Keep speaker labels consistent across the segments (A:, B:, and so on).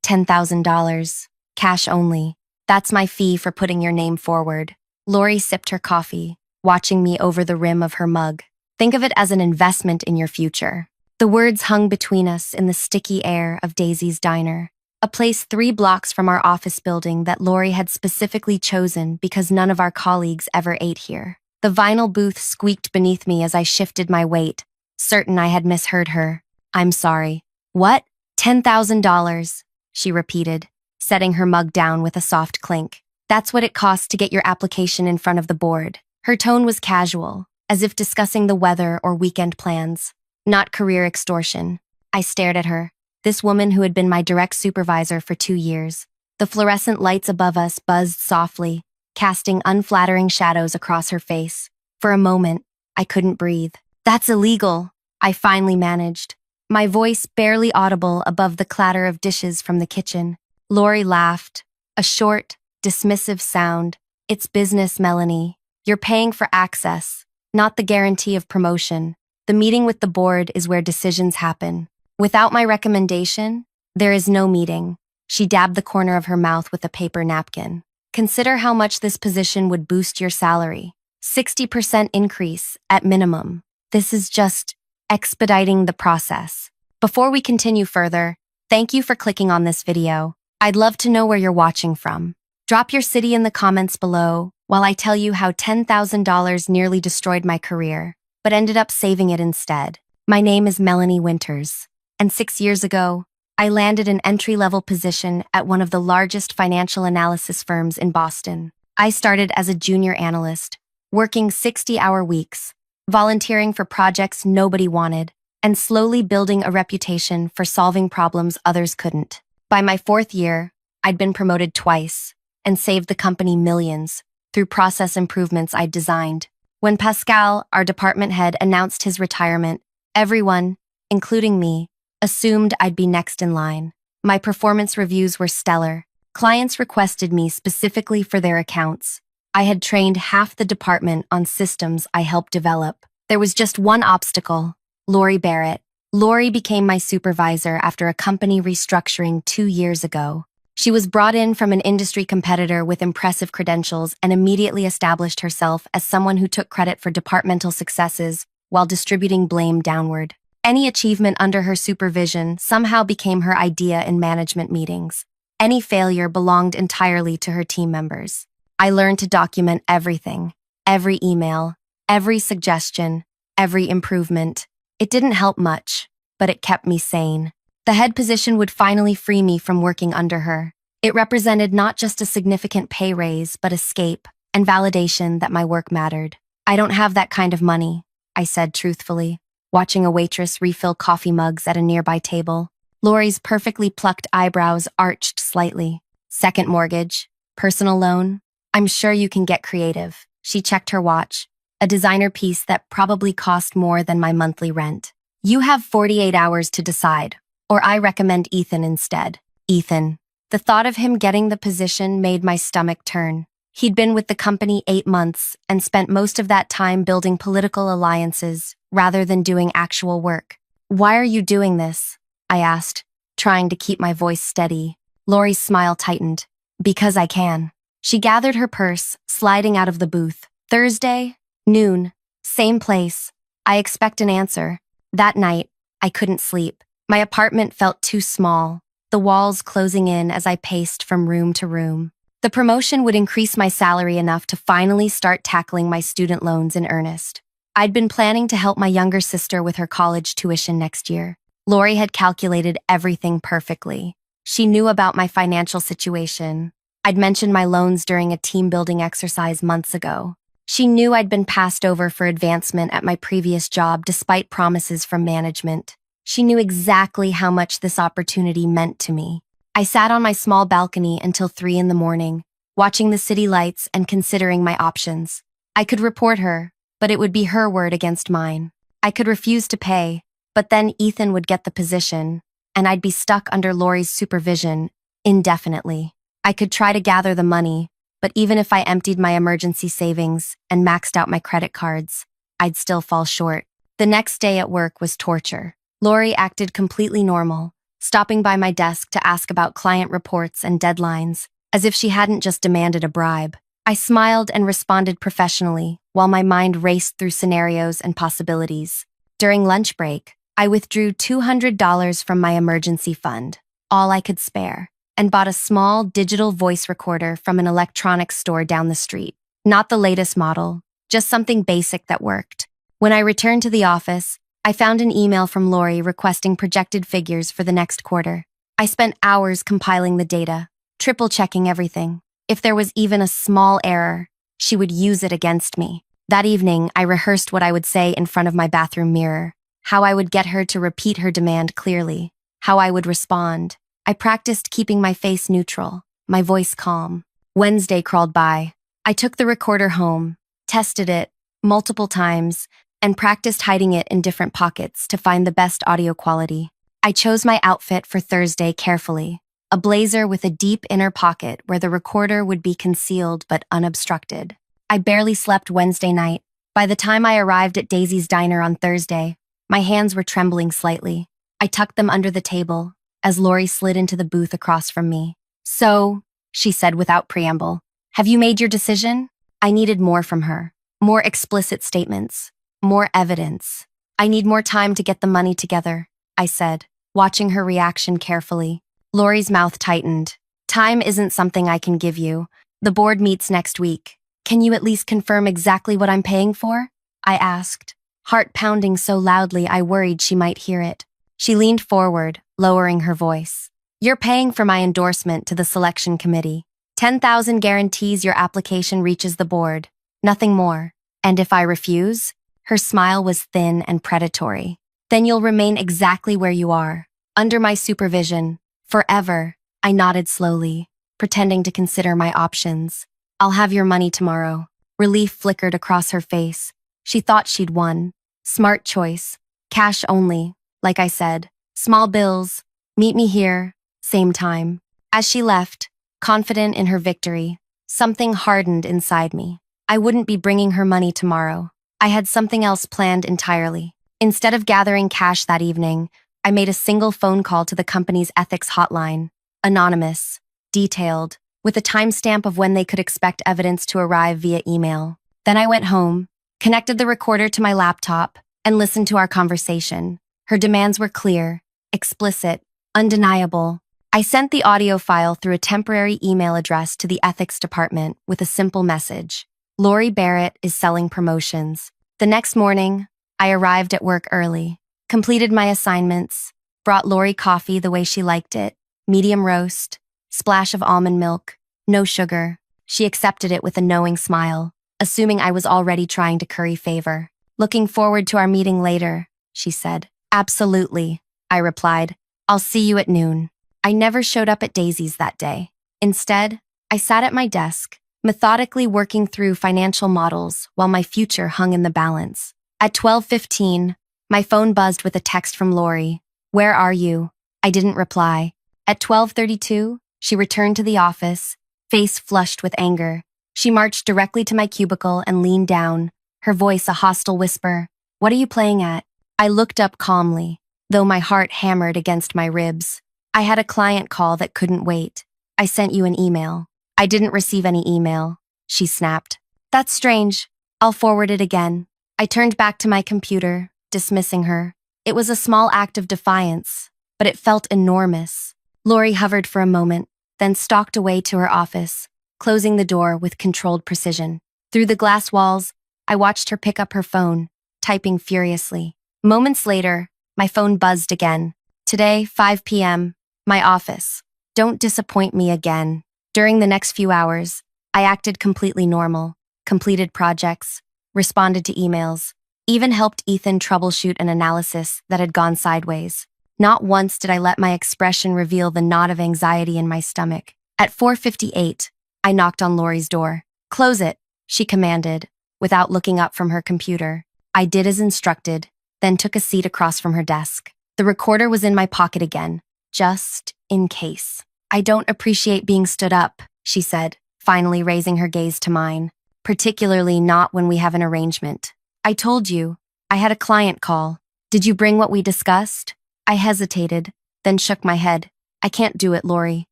A: $10,000. Cash only. That's my fee for putting your name forward. Lori sipped her coffee, watching me over the rim of her mug. Think of it as an investment in your future. The words hung between us in the sticky air of Daisy's Diner, a place 3 blocks from our office building that Lori had specifically chosen because none of our colleagues ever ate here. The vinyl booth squeaked beneath me as I shifted my weight, certain I had misheard her. I'm sorry. What? $10,000, she repeated, setting her mug down with a soft clink. That's what it costs to get your application in front of the board. Her tone was casual, as if discussing the weather or weekend plans, not career extortion. I stared at her, this woman who had been my direct supervisor for 2 years. The fluorescent lights above us buzzed softly, casting unflattering shadows across her face. For a moment, I couldn't breathe. That's illegal, I finally managed, my voice barely audible above the clatter of dishes from the kitchen. Lori laughed, a short, dismissive sound. It's business, Melanie. You're paying for access, not the guarantee of promotion. The meeting with the board is where decisions happen. Without my recommendation, there is no meeting. She dabbed the corner of her mouth with a paper napkin. Consider how much this position would boost your salary. 60% increase, at minimum. This is just expediting the process. Before we continue further, thank you for clicking on this video. I'd love to know where you're watching from. Drop your city in the comments below while I tell you how $10,000 nearly destroyed my career, but ended up saving it instead. My name is Melanie Winters, and 6 years ago, I landed an entry-level position at one of the largest financial analysis firms in Boston. I started as a junior analyst, working 60-hour weeks, volunteering for projects nobody wanted, and slowly building a reputation for solving problems others couldn't. By my 4th year, I'd been promoted twice and saved the company millions through process improvements I'd designed. When Pascal, our department head, announced his retirement, everyone, including me, assumed I'd be next in line. My performance reviews were stellar. Clients requested me specifically for their accounts. I had trained half the department on systems I helped develop. There was just one obstacle: Lori Barrett. Lori became my supervisor after a company restructuring 2 years ago. She was brought in from an industry competitor with impressive credentials and immediately established herself as someone who took credit for departmental successes while distributing blame downward. Any achievement under her supervision somehow became her idea in management meetings. Any failure belonged entirely to her team members. I learned to document everything, every email, every suggestion, every improvement. It didn't help much, but it kept me sane. The head position would finally free me from working under her. It represented not just a significant pay raise, but escape and validation that my work mattered. I don't have that kind of money, I said truthfully, watching a waitress refill coffee mugs at a nearby table. Lori's perfectly plucked eyebrows arched slightly. Second mortgage? Personal loan? I'm sure you can get creative. She checked her watch, a designer piece that probably cost more than my monthly rent. You have 48 hours to decide, or I recommend Ethan instead. Ethan. The thought of him getting the position made my stomach turn. He'd been with the company 8 months and spent most of that time building political alliances rather than doing actual work. Why are you doing this? I asked, trying to keep my voice steady. Lori's smile tightened. Because I can. She gathered her purse, sliding out of the booth. Thursday, noon, same place. I expect an answer. That night, I couldn't sleep. My apartment felt too small, the walls closing in as I paced from room to room. The promotion would increase my salary enough to finally start tackling my student loans in earnest. I'd been planning to help my younger sister with her college tuition next year. Lori had calculated everything perfectly. She knew about my financial situation. I'd mentioned my loans during a team-building exercise months ago. She knew I'd been passed over for advancement at my previous job despite promises from management. She knew exactly how much this opportunity meant to me. I sat on my small balcony until 3 in the morning, watching the city lights and considering my options. I could report her, but it would be her word against mine. I could refuse to pay, but then Ethan would get the position, and I'd be stuck under Lori's supervision indefinitely. I could try to gather the money, but even if I emptied my emergency savings and maxed out my credit cards, I'd still fall short. The next day at work was torture. Lori acted completely normal, stopping by my desk to ask about client reports and deadlines, as if she hadn't just demanded a bribe. I smiled and responded professionally, while my mind raced through scenarios and possibilities. During lunch break, I withdrew $200 from my emergency fund, all I could spare, and bought a small digital voice recorder from an electronics store down the street. Not the latest model, just something basic that worked. When I returned to the office, I found an email from Lori requesting projected figures for the next quarter. I spent hours compiling the data, triple-checking everything. If there was even a small error, she would use it against me. That evening, I rehearsed what I would say in front of my bathroom mirror, how I would get her to repeat her demand clearly, how I would respond. I practiced keeping my face neutral, my voice calm. Wednesday crawled by. I took the recorder home, tested it multiple times, and practiced hiding it in different pockets to find the best audio quality. I chose my outfit for Thursday carefully, a blazer with a deep inner pocket where the recorder would be concealed but unobstructed. I barely slept Wednesday night. By the time I arrived at Daisy's diner on Thursday, my hands were trembling slightly. I tucked them under the table as Lori slid into the booth across from me. "So," she said without preamble, "have you made your decision?" I needed more from her, more explicit statements. More evidence. "I need more time to get the money together," I said, watching her reaction carefully. Lori's mouth tightened. "Time isn't something I can give you. The board meets next week. Can you at least confirm exactly what I'm paying for?" I asked, heart pounding so loudly I worried she might hear it. She leaned forward, lowering her voice. "You're paying for my endorsement to the selection committee. 10,000 guarantees your application reaches the board. Nothing more. And if I refuse?" Her smile was thin and predatory. "Then you'll remain exactly where you are, under my supervision, forever." I nodded slowly, pretending to consider my options. "I'll have your money tomorrow." Relief flickered across her face. She thought she'd won. Smart choice. Cash only, like I said. Small bills. Meet me here. Same time. As she left, confident in her victory, something hardened inside me. I wouldn't be bringing her money tomorrow. I had something else planned entirely. Instead of gathering cash that evening, I made a single phone call to the company's ethics hotline. Anonymous, detailed, with a timestamp of when they could expect evidence to arrive via email. Then I went home, connected the recorder to my laptop, and listened to our conversation. Her demands were clear, explicit, undeniable. I sent the audio file through a temporary email address to the ethics department with a simple message. "Lori Barrett is selling promotions." The next morning, I arrived at work early, completed my assignments, brought Lori coffee the way she liked it, medium roast, splash of almond milk, no sugar. She accepted it with a knowing smile, assuming I was already trying to curry favor. "Looking forward to our meeting later," she said. "Absolutely," I replied. "I'll see you at noon." I never showed up at Daisy's that day. Instead, I sat at my desk, methodically working through financial models while my future hung in the balance. At 12:15, my phone buzzed with a text from Lori. "Where are you?" I didn't reply. At 12:32, she returned to the office, face flushed with anger. She marched directly to my cubicle and leaned down, her voice a hostile whisper. "What are you playing at?" I looked up calmly, though my heart hammered against my ribs. "I had a client call that couldn't wait. I sent you an email." "I didn't receive any email," she snapped. "That's strange. I'll forward it again." I turned back to my computer, dismissing her. It was a small act of defiance, but it felt enormous. Lori hovered for a moment, then stalked away to her office, closing the door with controlled precision. Through the glass walls, I watched her pick up her phone, typing furiously. Moments later, my phone buzzed again. "Today, 5 p.m., my office. Don't disappoint me again." During the next few hours, I acted completely normal, completed projects, responded to emails, even helped Ethan troubleshoot an analysis that had gone sideways. Not once did I let my expression reveal the knot of anxiety in my stomach. At 4:58, I knocked on Lori's door. "Close it," she commanded, without looking up from her computer. I did as instructed, then took a seat across from her desk. The recorder was in my pocket again, just in case. "I don't appreciate being stood up," she said, finally raising her gaze to mine. "Particularly not when we have an arrangement. I told you, I had a client call. Did you bring what we discussed?" I hesitated, then shook my head. I can't do it, Lori.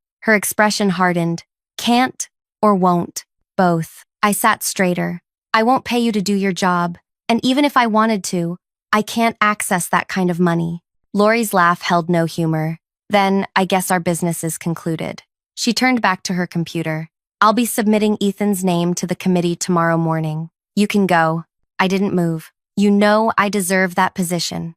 A: Her expression hardened. Can't or won't? Both. I sat straighter. I won't pay you to do your job, and even if I wanted to, I can't access that kind of money. Lori's laugh held no humor. Then, I guess our business is concluded. She turned back to her computer. I'll be submitting Ethan's name to the committee tomorrow morning. You can go. I didn't move. You know I deserve that position.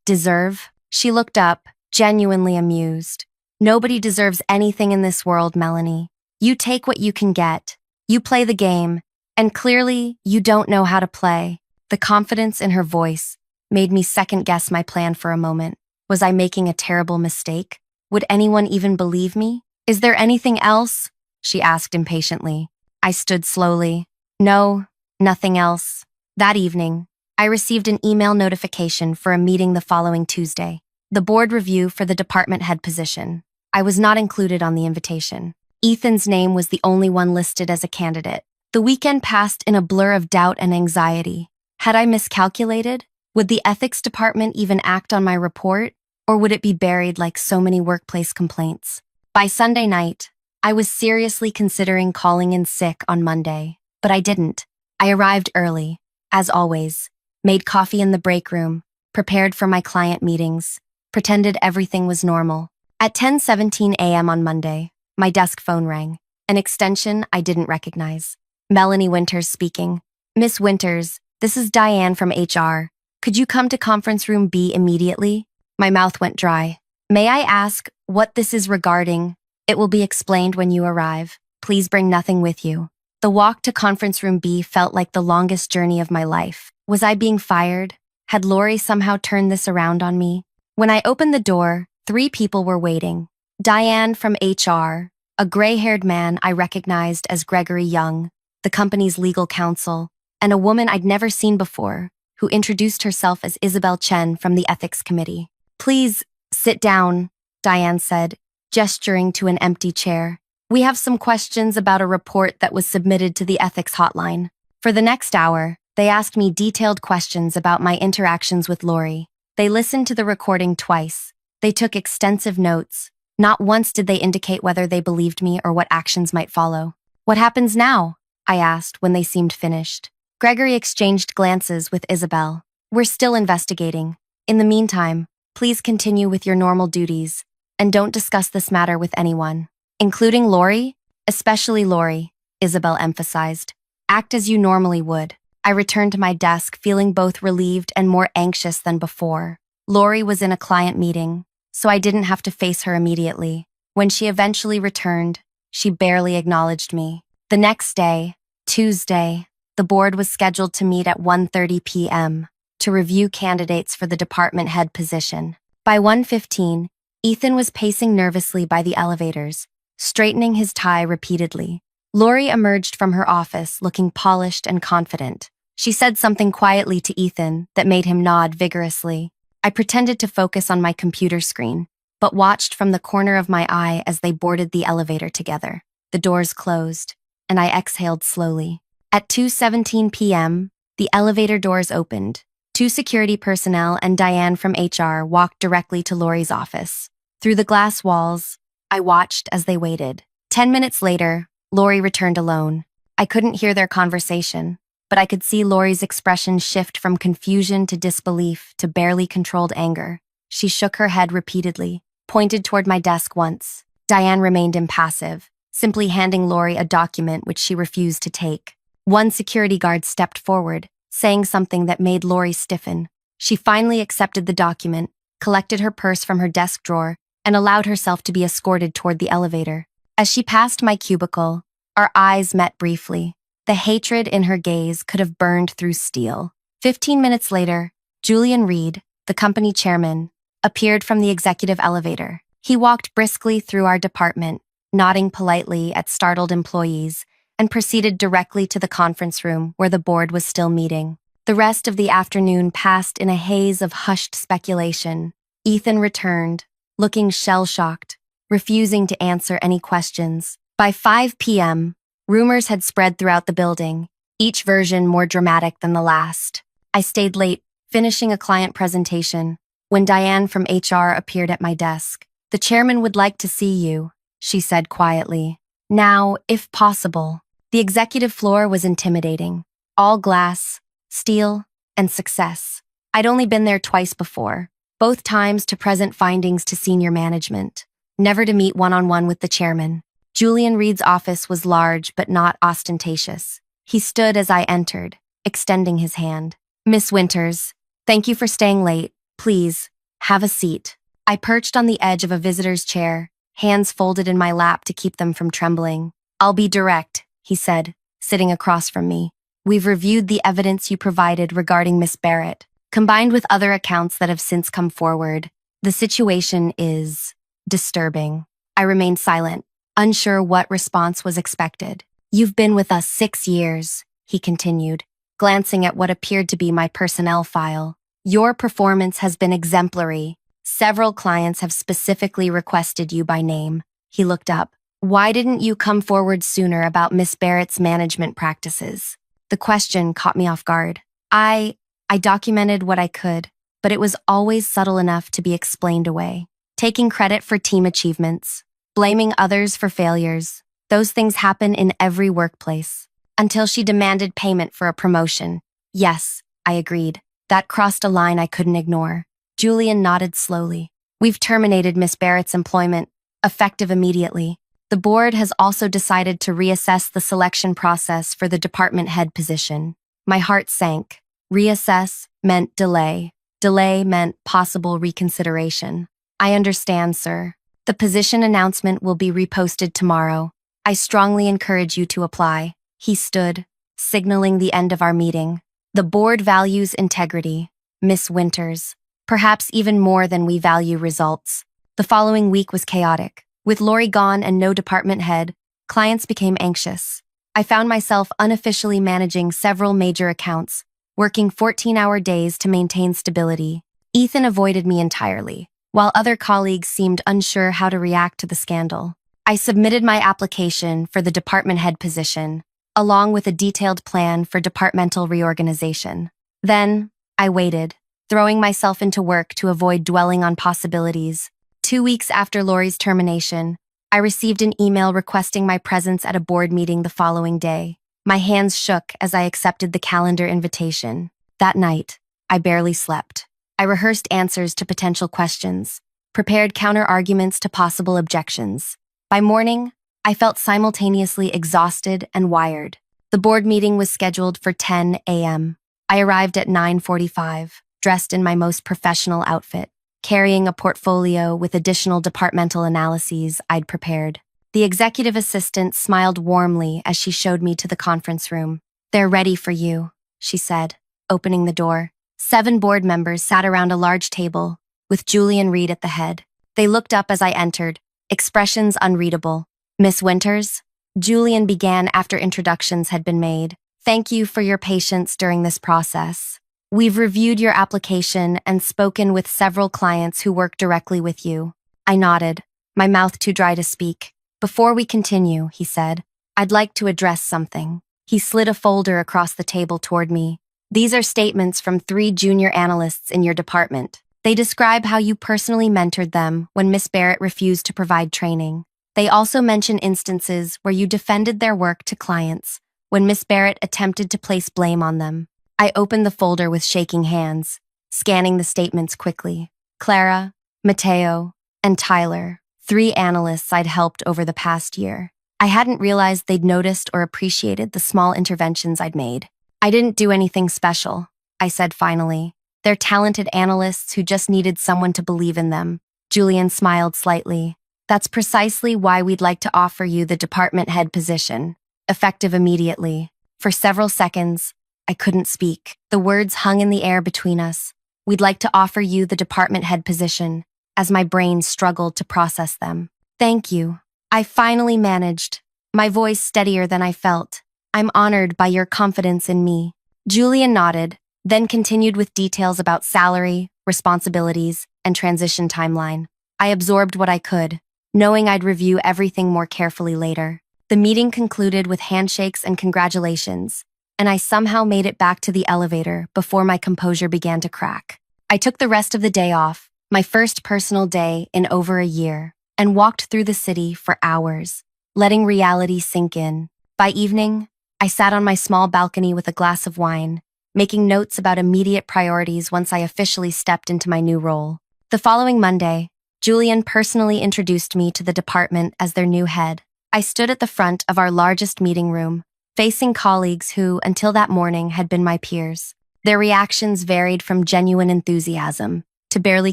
A: Deserve? She looked up, genuinely amused. Nobody deserves anything in this world, Melanie. You take what you can get. You play the game, and clearly, you don't know how to play. The confidence in her voice made me second-guess my plan for a moment. Was I making a terrible mistake? Would anyone even believe me? Is there anything else? She asked impatiently. I stood slowly. No, nothing else. That evening, I received an email notification for a meeting the following Tuesday. The board review for the department head position. I was not included on the invitation. Ethan's name was the only one listed as a candidate. The weekend passed in a blur of doubt and anxiety. Had I miscalculated? Would the ethics department even act on my report? Or would it be buried like so many workplace complaints? By Sunday night, I was seriously considering calling in sick on Monday, but I didn't. I arrived early, as always, made coffee in the break room, prepared for my client meetings, pretended everything was normal. At 10:17 a.m. on Monday, my desk phone rang, an extension I didn't recognize. Melanie Winters speaking. Miss Winters, this is Diane from HR. Could you come to conference room B immediately? My mouth went dry. May I ask what this is regarding? It will be explained when you arrive. Please bring nothing with you. The walk to conference room B felt like the longest journey of my life. Was I being fired? Had Lori somehow turned this around on me? When I opened the door, 3 people were waiting. Diane from HR, a gray-haired man I recognized as Gregory Young, the company's legal counsel, and a woman I'd never seen before, who introduced herself as Isabel Chen from the ethics committee. Please, sit down, Diane said, gesturing to an empty chair. We have some questions about a report that was submitted to the ethics hotline. For the next hour, they asked me detailed questions about my interactions with Lori. They listened to the recording twice. They took extensive notes. Not once did they indicate whether they believed me or what actions might follow. What happens now? I asked when they seemed finished. Gregory exchanged glances with Isabel. We're still investigating. In the meantime, please continue with your normal duties, and don't discuss this matter with anyone, including Lori, especially Lori, Isabel emphasized. Act as you normally would. I returned to my desk feeling both relieved and more anxious than before. Lori was in a client meeting, so I didn't have to face her immediately. When she eventually returned, she barely acknowledged me. The next day, Tuesday, the board was scheduled to meet at 1:30 p.m. to review candidates for the department head position. By 1:15, Ethan was pacing nervously by the elevators, straightening his tie repeatedly. Lori emerged from her office looking polished and confident. She said something quietly to Ethan that made him nod vigorously. I pretended to focus on my computer screen, but watched from the corner of my eye as they boarded the elevator together. The doors closed, and I exhaled slowly. At 2:17 p.m., the elevator doors opened. 2 security personnel and Diane from HR walked directly to Lori's office. Through the glass walls, I watched as they waited. 10 minutes later, Lori returned alone. I couldn't hear their conversation, but I could see Lori's expression shift from confusion to disbelief to barely controlled anger. She shook her head repeatedly, pointed toward my desk once. Diane remained impassive, simply handing Lori a document which she refused to take. One security guard stepped forward, saying something that made Lori stiffen. She finally accepted the document, collected her purse from her desk drawer, and allowed herself to be escorted toward the elevator. As she passed my cubicle, our eyes met briefly. The hatred in her gaze could have burned through steel. 15 minutes later, Julian Reed, the company chairman, appeared from the executive elevator. He walked briskly through our department, nodding politely at startled employees, and proceeded directly to the conference room where the board was still meeting. The rest of the afternoon passed in a haze of hushed speculation. Ethan returned, looking shell-shocked, refusing to answer any questions. By 5 p.m., rumors had spread throughout the building, each version more dramatic than the last. I stayed late, finishing a client presentation, when Diane from HR appeared at my desk. "The chairman would like to see you," she said quietly. "Now, if possible." The executive floor was intimidating. All glass, steel, and success. I'd only been there twice before, both times to present findings to senior management, never to meet one-on-one with the chairman. Julian Reed's office was large but not ostentatious. He stood as I entered, extending his hand. "Miss Winters, thank you for staying late. Please, have a seat." I perched on the edge of a visitor's chair, hands folded in my lap to keep them from trembling. "I'll be direct," he said, sitting across from me. "We've reviewed the evidence you provided regarding Miss Barrett, combined with other accounts that have since come forward. The situation is disturbing." I remained silent, unsure what response was expected. "You've been with us 6 years," he continued, glancing at what appeared to be my personnel file. "Your performance has been exemplary. Several clients have specifically requested you by name." He looked up. "Why didn't you come forward sooner about Miss Barrett's management practices?" The question caught me off guard. I documented what I could, but it was always subtle enough to be explained away. Taking credit for team achievements, blaming others for failures, those things happen in every workplace. Until she demanded payment for a promotion. "Yes," I agreed. That crossed a line I couldn't ignore. Julian nodded slowly. "We've terminated Miss Barrett's employment, effective immediately. The board has also decided to reassess the selection process for the department head position." My heart sank. Reassess meant delay. Delay meant possible reconsideration. "I understand, sir. The position announcement will be reposted tomorrow. I strongly encourage you to apply." He stood, signaling the end of our meeting. "The board values integrity, Miss Winters, perhaps even more than we value results." The following week was chaotic. With Lori gone and no department head, clients became anxious. I found myself unofficially managing several major accounts, working 14-hour days to maintain stability. Ethan avoided me entirely, while other colleagues seemed unsure how to react to the scandal. I submitted my application for the department head position, along with a detailed plan for departmental reorganization. Then, I waited, throwing myself into work to avoid dwelling on possibilities. 2 weeks after Lori's termination, I received an email requesting my presence at a board meeting the following day. My hands shook as I accepted the calendar invitation. That night, I barely slept. I rehearsed answers to potential questions, prepared counter-arguments to possible objections. By morning, I felt simultaneously exhausted and wired. The board meeting was scheduled for 10 a.m. I arrived at 9:45, dressed in my most professional outfit, carrying a portfolio with additional departmental analyses I'd prepared. The executive assistant smiled warmly as she showed me to the conference room. "They're ready for you," she said, opening the door. 7 board members sat around a large table, with Julian Reed at the head. They looked up as I entered, expressions unreadable. "Miss Winters," Julian began after introductions had been made. "Thank you for your patience during this process. We've reviewed your application and spoken with several clients who work directly with you." I nodded, my mouth too dry to speak. "Before we continue," he said, "I'd like to address something." He slid a folder across the table toward me. "These are statements from 3 junior analysts in your department. They describe how you personally mentored them when Miss Barrett refused to provide training. They also mention instances where you defended their work to clients when Miss Barrett attempted to place blame on them." I opened the folder with shaking hands, scanning the statements quickly. Clara, Mateo, and Tyler, 3 analysts I'd helped over the past year. I hadn't realized they'd noticed or appreciated the small interventions I'd made. "I didn't do anything special," I said finally. "They're talented analysts who just needed someone to believe in them." Julian smiled slightly. "That's precisely why we'd like to offer you the department head position, effective immediately." For several seconds, I couldn't speak. The words hung in the air between us. "We'd like to offer you the department head position," as my brain struggled to process them. "Thank you." I finally managed, my voice steadier than I felt. "I'm honored by your confidence in me." Julian nodded, then continued with details about salary, responsibilities, and transition timeline. I absorbed what I could, knowing I'd review everything more carefully later. The meeting concluded with handshakes and congratulations, and I somehow made it back to the elevator before my composure began to crack. I took the rest of the day off, my first personal day in over a year, and walked through the city for hours, letting reality sink in. By evening, I sat on my small balcony with a glass of wine, making notes about immediate priorities once I officially stepped into my new role. The following Monday, Julian personally introduced me to the department as their new head. I stood at the front of our largest meeting room, facing colleagues who, until that morning, had been my peers. Their reactions varied from genuine enthusiasm to barely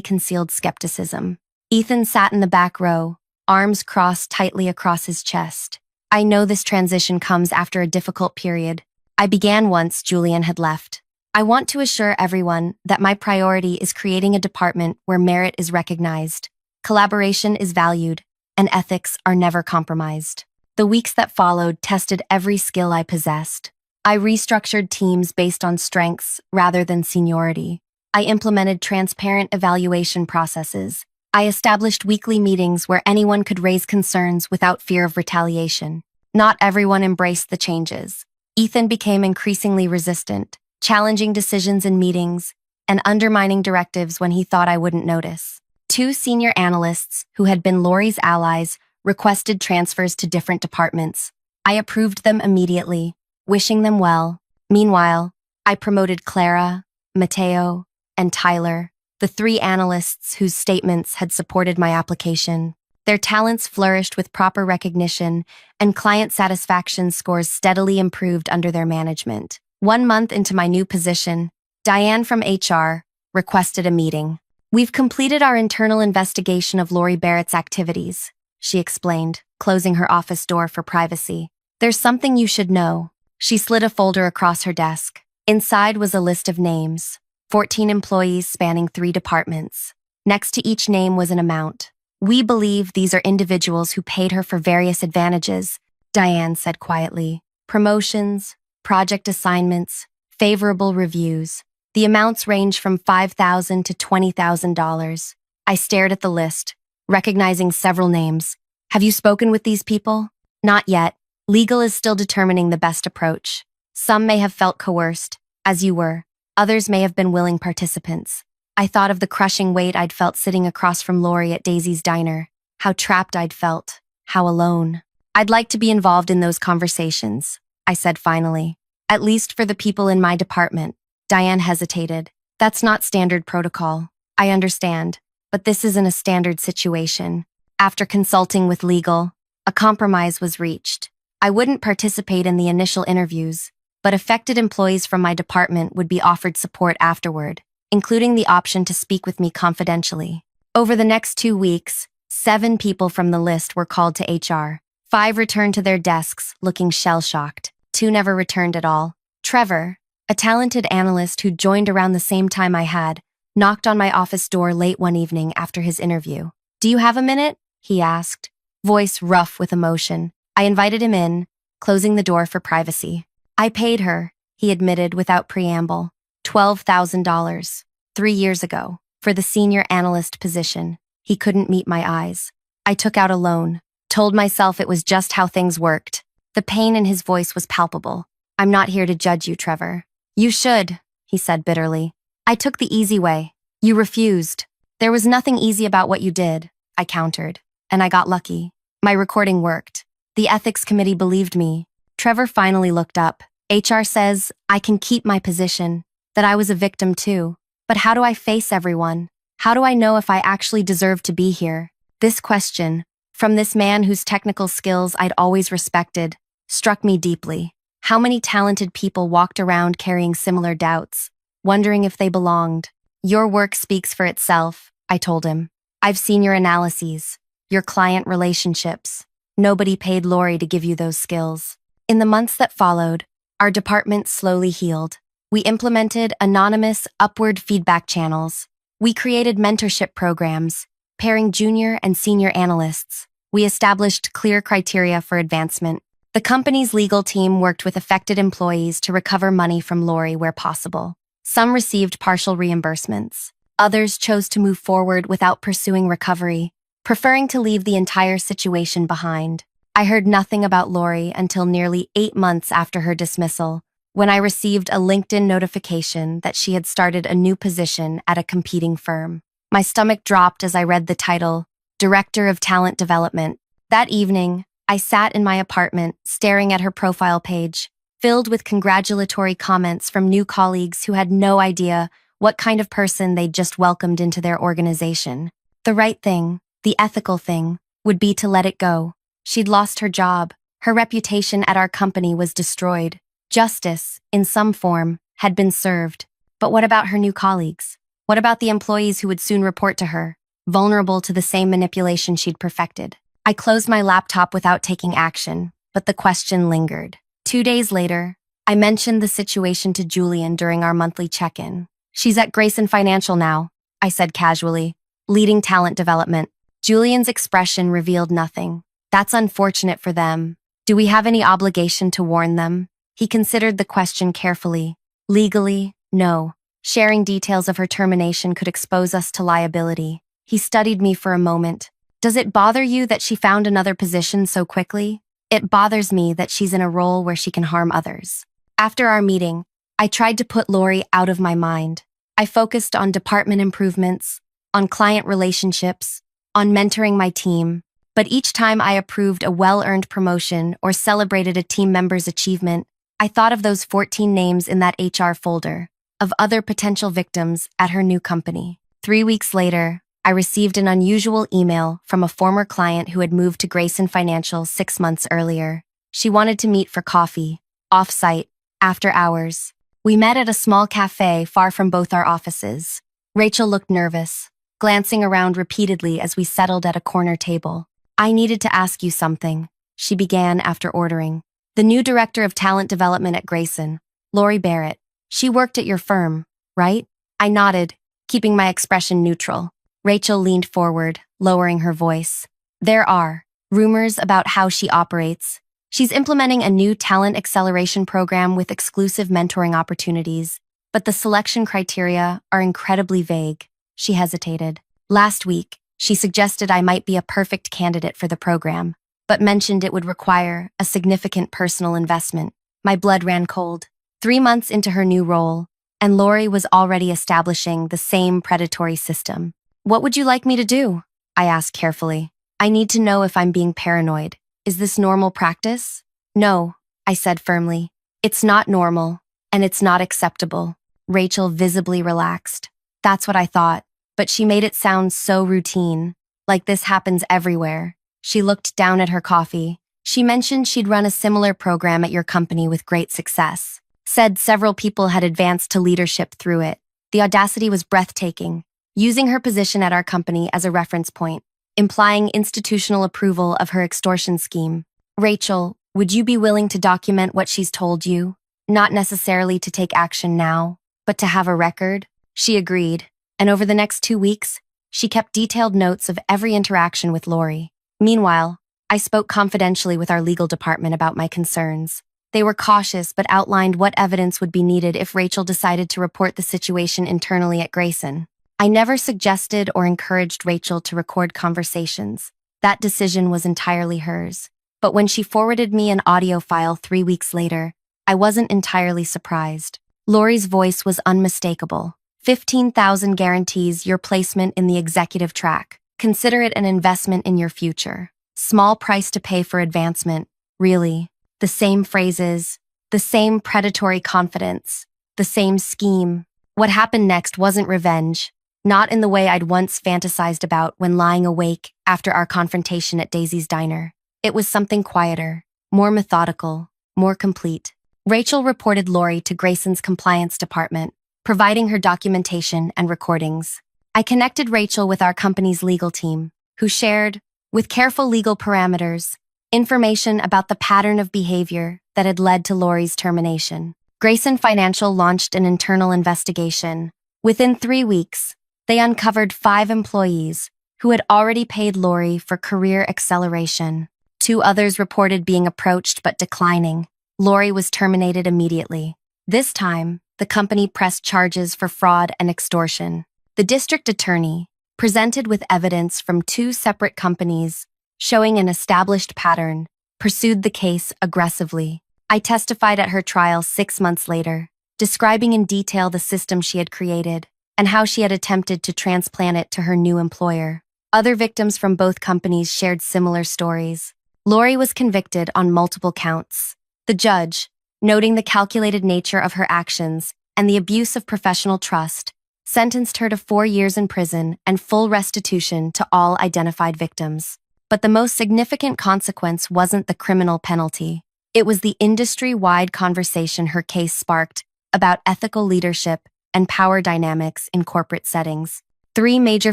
A: concealed skepticism. Ethan sat in the back row, arms crossed tightly across his chest. I know this transition comes after a difficult period. I began once Julian had left. I want to assure everyone that my priority is creating a department where merit is recognized, collaboration is valued, and ethics are never compromised. The weeks that followed tested every skill I possessed. I restructured teams based on strengths rather than seniority. I implemented transparent evaluation processes. I established weekly meetings where anyone could raise concerns without fear of retaliation. Not everyone embraced the changes. Ethan became increasingly resistant, challenging decisions in meetings and undermining directives when he thought I wouldn't notice. 2 senior analysts, who had been Lori's allies, requested transfers to different departments. I approved them immediately, wishing them well. Meanwhile, I promoted Clara, Mateo, and Tyler, the 3 analysts whose statements had supported my application. Their talents flourished with proper recognition, and client satisfaction scores steadily improved under their management. 1 month into my new position, Diane from HR requested a meeting. "We've completed our internal investigation of Lori Barrett's activities," she explained, closing her office door for privacy. "There's something you should know." She slid a folder across her desk. Inside was a list of names, 14 employees spanning 3 departments. Next to each name was an amount. "We believe these are individuals who paid her for various advantages," Diane said quietly. "Promotions, project assignments, favorable reviews. The amounts range from $5,000 to $20,000. I stared at the list, recognizing several names. "Have you spoken with these people?" "Not yet. Legal is still determining the best approach. Some may have felt coerced, as you were. Others may have been willing participants." I thought of the crushing weight I'd felt sitting across from Lori at Daisy's diner. How trapped I'd felt. How alone. "I'd like to be involved in those conversations," I said finally. "At least for the people in my department." Diane hesitated. "That's not standard protocol. I understand, but this isn't a standard situation." After consulting with legal, a compromise was reached. I wouldn't participate in the initial interviews, but affected employees from my department would be offered support afterward, including the option to speak with me confidentially. Over the next 2 weeks, 7 people from the list were called to HR. 5 returned to their desks, looking shell-shocked. 2 never returned at all. Trevor, a talented analyst who joined around the same time I had, knocked on my office door late one evening after his interview. "Do you have a minute?" he asked, voice rough with emotion. I invited him in, closing the door for privacy. "I paid her," he admitted without preamble, $12,000, 3 years ago, for the senior analyst position. He couldn't meet my eyes. I took out a loan, told myself it was just how things worked. The pain in his voice was palpable. "I'm not here to judge you, Trevor." "You should," he said bitterly. "I took the easy way. You refused." "There was nothing easy about what you did," I countered, "and I got lucky. My recording worked. The ethics committee believed me." Trevor finally looked up. "HR says I can keep my position, that I was a victim too. But how do I face everyone? How do I know if I actually deserve to be here?" This question, from this man whose technical skills I'd always respected, struck me deeply. How many talented people walked around carrying similar doubts, wondering if they belonged? "Your work speaks for itself," I told him. "I've seen your analyses, your client relationships. Nobody paid Lori to give you those skills." In the months that followed, our department slowly healed. We implemented anonymous upward feedback channels. We created mentorship programs, pairing junior and senior analysts. We established clear criteria for advancement. The company's legal team worked with affected employees to recover money from Lori where possible. Some received partial reimbursements. Others chose to move forward without pursuing recovery, preferring to leave the entire situation behind. I heard nothing about Lori until nearly 8 months after her dismissal, when I received a LinkedIn notification that she had started a new position at a competing firm. My stomach dropped as I read the title, Director of Talent Development. That evening, I sat in my apartment staring at her profile page, filled with congratulatory comments from new colleagues who had no idea what kind of person they'd just welcomed into their organization. The right thing, the ethical thing, would be to let it go. She'd lost her job. Her reputation at our company was destroyed. Justice, in some form, had been served. But what about her new colleagues? What about the employees who would soon report to her, vulnerable to the same manipulation she'd perfected? I closed my laptop without taking action, but the question lingered. 2 days later, I mentioned the situation to Julian during our monthly check-in. She's at Grayson Financial now, I said casually, leading talent development. Julian's expression revealed nothing. That's unfortunate for them. Do we have any obligation to warn them? He considered the question carefully. Legally, no. Sharing details of her termination could expose us to liability. He studied me for a moment. Does it bother you that she found another position so quickly? It bothers me that she's in a role where she can harm others. After our meeting, I tried to put Lori out of my mind. I focused on department improvements, on client relationships, on mentoring my team. But each time I approved a well-earned promotion or celebrated a team member's achievement, I thought of those 14 names in that HR folder, of other potential victims at her new company. 3 weeks later, I received an unusual email from a former client who had moved to Grayson Financial 6 months earlier. She wanted to meet for coffee, off-site, after hours. We met at a small cafe far from both our offices. Rachel looked nervous, glancing around repeatedly as we settled at a corner table. I needed to ask you something, she began after ordering. The new director of talent development at Grayson, Lori Barrett. She worked at your firm, right? I nodded, keeping my expression neutral. Rachel leaned forward, lowering her voice. There are rumors about how she operates. She's implementing a new talent acceleration program with exclusive mentoring opportunities, but the selection criteria are incredibly vague. She hesitated. Last week, she suggested I might be a perfect candidate for the program, but mentioned it would require a significant personal investment. My blood ran cold. 3 months into her new role, and Lori was already establishing the same predatory system. What would you like me to do? I asked carefully. I need to know if I'm being paranoid. Is this normal practice? No, I said firmly. It's not normal, and it's not acceptable. Rachel visibly relaxed. That's what I thought, but she made it sound so routine, like this happens everywhere. She looked down at her coffee. She mentioned she'd run a similar program at your company with great success. Said several people had advanced to leadership through it. The audacity was breathtaking, using her position at our company as a reference point, implying institutional approval of her extortion scheme. Rachel, would you be willing to document what she's told you? Not necessarily to take action now, but to have a record? She agreed, and over the next 2 weeks, she kept detailed notes of every interaction with Lori. Meanwhile, I spoke confidentially with our legal department about my concerns. They were cautious but outlined what evidence would be needed if Rachel decided to report the situation internally at Grayson. I never suggested or encouraged Rachel to record conversations. That decision was entirely hers. But when she forwarded me an audio file 3 weeks later, I wasn't entirely surprised. Lori's voice was unmistakable. 15,000 guarantees your placement in the executive track. Consider it an investment in your future. Small price to pay for advancement. Really. The same phrases, the same predatory confidence, the same scheme. What happened next wasn't revenge, not in the way I'd once fantasized about when lying awake after our confrontation at Daisy's diner. It was something quieter, more methodical, more complete. Rachel reported Lori to Grayson's compliance department, providing her documentation and recordings. I connected Rachel with our company's legal team, who shared, with careful legal parameters, information about the pattern of behavior that had led to Lori's termination. Grayson Financial launched an internal investigation. Within 3 weeks, they uncovered 5 employees who had already paid Lori for career acceleration. 2 others reported being approached but declining. Lori was terminated immediately. This time, the company pressed charges for fraud and extortion. The district attorney, presented with evidence from 2 separate companies showing an established pattern, pursued the case aggressively. I testified at her trial 6 months later, describing in detail the system she had created and how she had attempted to transplant it to her new employer. Other victims from both companies shared similar stories. Lori was convicted on multiple counts. The judge, noting the calculated nature of her actions and the abuse of professional trust, sentenced her to 4 years in prison and full restitution to all identified victims. But the most significant consequence wasn't the criminal penalty. It was the industry-wide conversation her case sparked about ethical leadership and power dynamics in corporate settings. 3 major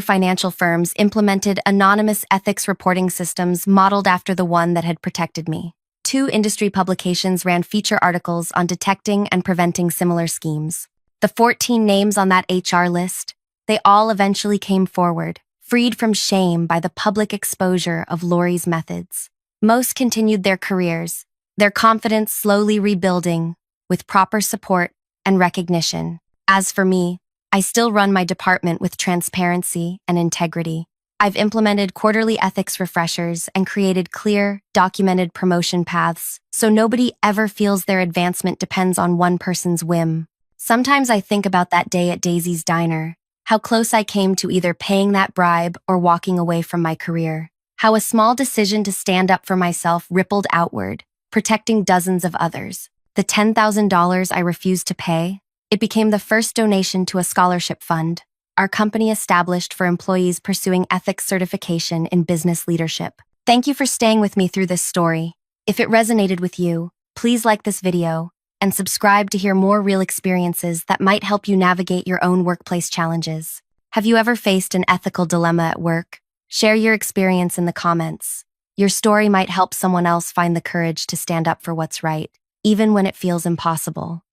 A: financial firms implemented anonymous ethics reporting systems modeled after the one that had protected me. 2 industry publications ran feature articles on detecting and preventing similar schemes. The 14 names on that HR list, they all eventually came forward, freed from shame by the public exposure of Lori's methods. Most continued their careers, their confidence slowly rebuilding with proper support and recognition. As for me, I still run my department with transparency and integrity. I've implemented quarterly ethics refreshers and created clear, documented promotion paths so nobody ever feels their advancement depends on one person's whim. Sometimes I think about that day at Daisy's Diner, how close I came to either paying that bribe or walking away from my career. How a small decision to stand up for myself rippled outward, protecting dozens of others. The $10,000 I refused to pay, it became the first donation to a scholarship fund our company established for employees pursuing ethics certification in business leadership. Thank you for staying with me through this story. If it resonated with you, please like this video and subscribe to hear more real experiences that might help you navigate your own workplace challenges. Have you ever faced an ethical dilemma at work? Share your experience in the comments. Your story might help someone else find the courage to stand up for what's right, even when it feels impossible.